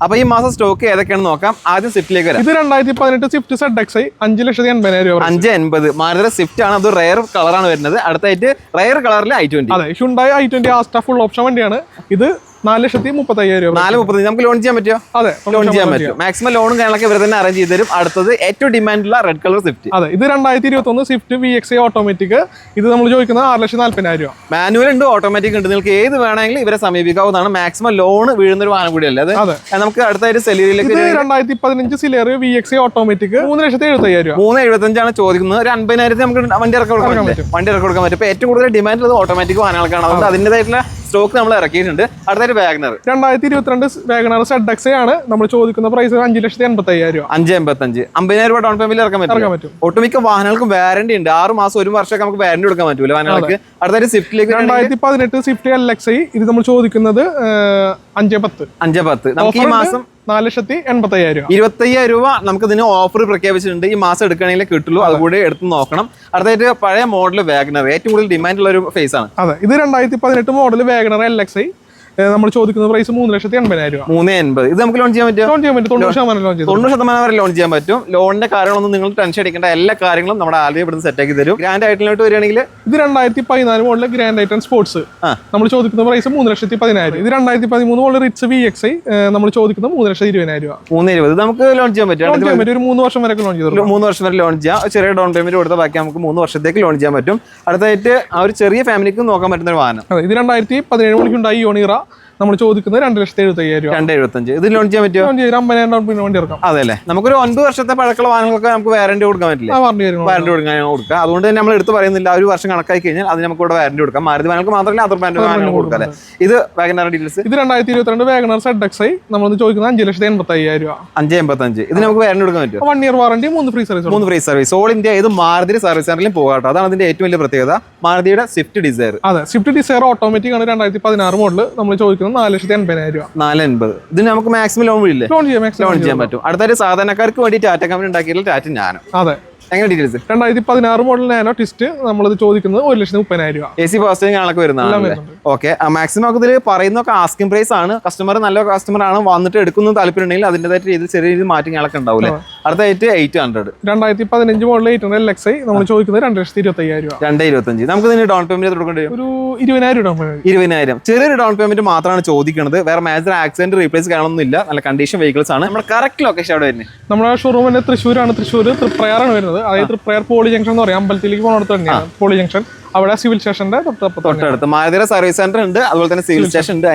അപ്പൊ ഈ മാസം സ്റ്റോക്ക് ഏതൊക്കെയാണെന്ന് നോക്കാം. ആദ്യം സ്വിഫ്റ്റിലേക്ക് വരാം. ഇത് 2018 സ്വിഫ്റ്റ് ZXi 5,80,000 രൂപ. 580 മാരുതി സ്വിഫ്റ്റ് ആണ്. അത് റയർ കളറാണ് വരുന്നത്. അടുത്തായിട്ട് റയർ കളറിൽ i20. അതെ, Hyundai i20 Asta full option വണ്ടിയാണ്. ഇത് 4,35,000 രൂപ. 4,30 നമുക്ക് ലോൺ ചെയ്യാൻ പറ്റുമോ? അതെ, ലോൺ ചെയ്യാൻ പറ്റും. മാക്സിമം ലോണും കാര്യങ്ങളൊക്കെ ഇവർ തന്നെ അറേഞ്ച് ചെയ്ത് തരും. അടുത്തത് ഏറ്റവും ഡിമാൻഡുള്ള റെഡ് കളർ സ്വിഫ്റ്റ്. അതെ, ഇത് 2021 സ്വിഫ്റ്റ് VXi ഓട്ടോമാറ്റിക്. ഇത് നമ്മൾ ചോദിക്കുന്നത് 6,40,000 രൂപ. മാനുവൽ ഉണ്ട്, ഓട്ടോമാറ്റിക് ഉണ്ട്. നിങ്ങൾക്ക് ഏത് വേണമെങ്കിലും ഇവരെ സമീപിക്കാവുന്നതാണ്. മാക്സിമം ലോൺ വീഴുന്ന ഒരു വാഹനം കൂടിയല്ലേ അത്. നമുക്ക് അടുത്തായിട്ട് സെലീരിലേക്ക് 2015 സിലേറിയോ VXi ഓട്ടോമാറ്റിക് 3,75,000 രൂപ. 3,75 ചോദിക്കുന്നത്. ഒരു 50,000 നമുക്ക് വണ്ടി ഇറക്കി കൊടുക്കാൻ പറ്റും. ഇപ്പൊ ഏറ്റവും കൂടുതൽ ഡിമാൻഡ് ഉള്ളത് ഓട്ടോമാറ്റിക് വാഹനങ്ങൾക്കാണ്. അതുകൊണ്ട് അതിൻ്റെതായിട്ടുള്ള സ്റ്റോക്ക് നമ്മൾ ഇറക്കിയിട്ടുണ്ട്. അടുത്തായിട്ട് വാഗണർ 2022 വാഗണർ ZXi ആണ്. നമ്മൾ ചോദിക്കുന്ന പ്രൈസ് 5,85,000 രൂപ. 585 50,000 രൂപ ഡൗൺ പേയ്മെന്റ് ഇറക്കാൻ പറ്റും. ഒട്ടുമിക്ക വാഹനങ്ങൾക്കും വാറന്റി ഉണ്ട്. 6 മാസം 1 വർഷമൊക്കെ നമുക്ക് വാറന്റി കൊടുക്കാൻ പറ്റൂല വാഹനങ്ങൾക്ക്. അടുത്തായിട്ട് സ്വിഫ്റ്റിലേക്ക് 2018 സ്വിഫ്റ്റ് LXi. ഇത് നമ്മൾ ചോദിക്കുന്നത് 5,10,000. നമുക്ക് ഈ മാസം 4,85,000 രൂപ. 25,000 രൂപ നമുക്ക് ഇതിന് ഓഫർ പ്രഖ്യാപിച്ചിട്ടുണ്ട്. ഈ മാസം എടുക്കണമെങ്കിൽ കിട്ടുള്ളൂ. അതുകൂടി എടുത്ത് നോക്കണം. അടുത്തായിട്ട് പഴയ മോഡൽ വാഗണർ ഏറ്റവും കൂടുതൽ ഡിമാൻഡ് ഉള്ള ഒരു ഫേസ് ആണ്. അതെ, ഇത് 2018 മോഡൽ വാഗണർ LXi. നമ്മൾ ചോദിക്കുന്ന പ്രൈസ് 3,80,000 രൂപ. 380. ഇത് നമുക്ക് ലോൺ ചെയ്യാൻ പറ്റും. 90% വരെ ലോൺ ചെയ്യാൻ പറ്റും. ലോണിന്റെ കാര്യങ്ങളൊന്നും നിങ്ങൾ ടെൻഷൻ അടിക്കേണ്ട. എല്ലാ കാര്യങ്ങളും നമ്മുടെ ആദ്യം ഇവിടുന്ന് സെറ്റ് ആക്കി തരും. ഗ്രാൻഡ് ഐറ്റനിലോട്ട് വരികയാണെങ്കിൽ ഇത് 2014 മോഡൽ ഗ്രാൻഡ് ഐറ്റൻ സ്പോർട്സ്. നമ്മൾ ചോദിക്കുന്ന പ്രൈസ് 3,10,000. ഇത് 2013 മോഡൽ റിച്ച് VXi. നമ്മൾ ചോദിക്കുന്നത് 3,20,000 രൂപ. 320 ഇത് നമുക്ക് ലോൺ ചെയ്യാൻ പറ്റും. ഒരു 3 വർഷം വരെ ലോൺ ചെയ്തു. 3 വർഷം വരെ ലോൺ ചെയ്യാം. ചെറിയ ഡൗൺ പേയ്മെന്റ് കൊടുത്ത ബാക്കി നമുക്ക് 3 വർഷത്തേക്ക് ലോൺ ചെയ്യാൻ പറ്റും. അടുത്തായിട്ട് ആ ഒരു ചെറിയ ഫാമിലിക്ക് നോക്കാൻ പറ്റുന്ന ഒരു വാഹനം. ഇത് 2017 മോഡൽ ഹ്യുണ്ടായി ഇയോണിറ. നമ്മൾ ചോദിക്കുന്നത് 2,75,000 രൂപ. 275 ഇത് ലോൺ ചെയ്യാൻ പറ്റുമോ? 50,000 ഡൗൺ പേയ്മെന്റ് വണ്ടി ഇറക്കാം. അതല്ലേ, നമുക്കൊരു 9 വർഷത്തെ പഴക്കമുള്ള വാഹനങ്ങൾക്ക് നമുക്ക് വാറന്റി കൊടുക്കാൻ പറ്റില്ല. വാറന്റി കൊടുക്കാം. അതുകൊണ്ട് തന്നെ നമ്മൾ എടുത്ത് പറയുന്നില്ല. ഒരു വർഷം കണക്കായി കഴിഞ്ഞാൽ അതിന് നമുക്ക് ഇവിടെ വാറന്റി കൊടുക്കാം. മാരുതി വാഹനങ്ങൾക്ക് മാത്രമല്ല അതർ ബ്രാൻഡ് വാഹനങ്ങൾക്ക് കൊടുക്കാം. അല്ലേ, ഇത് വാഗണർ ഡീറ്റെയിൽസ്. ഇത് 2022 വാഗണർ ZXi. നമ്മൾ ചോദിക്കുന്നത് 5,85,000 രൂപ. 585 ഇത് നമുക്ക് വാറന്റി കൊടുക്കാൻ പറ്റും. 1 year warranty, 3 free service. 3 free service. All India ഏത് മാരുതി സർവീസ് സെന്ററിലും പോകാട്ടോ. അതാണ് അതിന്റെ ഏറ്റവും വലിയ പ്രത്യേകത. മാരുതിയുടെ സ്വിഫ്റ്റ് ഡിസയർ. അതെ, സ്വിഫ്റ്റ് ഡിസയർ ഓട്ടോമാറ്റിക് ആണ്. 2016 മോഡൽ. നമ്മൾ ചോദിക്കുന്നത് 4,80,000 രൂപ. 480 ഇതിന് നമുക്ക് മാക്സിമം ലോൺ വീഴില്ലേ? ലോൺ ചെയ്യാൻ പറ്റും. അടുത്തൊരു സാധാരണക്കാർക്ക് വേണ്ടി ടാറ്റ കമ്പനി ഉണ്ടാക്കിയിട്ടുള്ള ടാറ്റ നാനോ. അതെ, എങ്ങനെ ഡീറ്റെയിൽസ്? 2016 model nano twist. നമ്മളത് ചോദിക്കുന്നത് 1,30,000 രൂപ. AC ഫാസ്റ്റിംഗ് ആളൊക്കെ വരുന്നതാണ്. ഓക്കെ, മാക്സിമം ഒക്കെ ഇതിൽ പറയുന്നൊക്കെ ആസ്കിംഗ് പ്രൈസ് ആണ്. കസ്റ്റമർ നല്ല കസ്റ്റമർ ആണ്, വന്നിട്ട് എടുക്കുന്ന താല്പര്യം ഉണ്ടെങ്കിൽ അതിൻ്റെതായിട്ട് രീതിയിൽ ചെറിയ രീതിയിൽ മാറ്റി ആളൊക്കെ ഉണ്ടാവില്ലേ. അടുത്തായിട്ട് 800 2015 മോഡൽ 800 LXi. നമ്മൾ ചോദിക്കുന്നത് 2,25,000 രൂപ. 225 നമുക്ക് ഇതിന് ഡൗൺ പേയ്മെന്റ് കൊടുക്കേണ്ടി വരും. ഒരു 20,000 ഡൗൺ പേയ്മെന്റ്. 20,000 ചെറിയൊരു ഡൗൺ പേയ്മെന്റ് മാത്രമാണ് ചോദിക്കുന്നത്. വേറെ മേജർ ആക്സിഡന്റ് റീപ്ലേസ് കാണുന്നൊന്നും ഇല്ല. നല്ല കണ്ടീഷൻ വെഹിക്കിൾസ് ആണ്. നമ്മുടെ കറക്റ്റ് ലൊക്കേഷൻ അവിടെ വരുന്നത്. നമ്മുടെ ഷോറൂം തന്നെ തൃശ്ശൂരാണ്. തൃശ്ശൂർ തൃപ്രയാറാണ് വരുന്നത്. അതായത് തൃപ്രയാർ പോളി ജംഗ്ഷൻ എന്ന് പറയാം. അമ്പലത്തിലേക്ക് പോകുന്നിടത്ത് തന്നെയാണ് പോളി ജംഗ്ഷൻ. അവിടെ സിവിൽ സ്റ്റേഷന്റെ തൊട്ടടുത്ത് മാരുതിയുടെ സർവീസ് സെന്റർ ഉണ്ട്. അതുപോലെ തന്നെ സിവിൽ സ്റ്റേഷൻ ഉണ്ട്.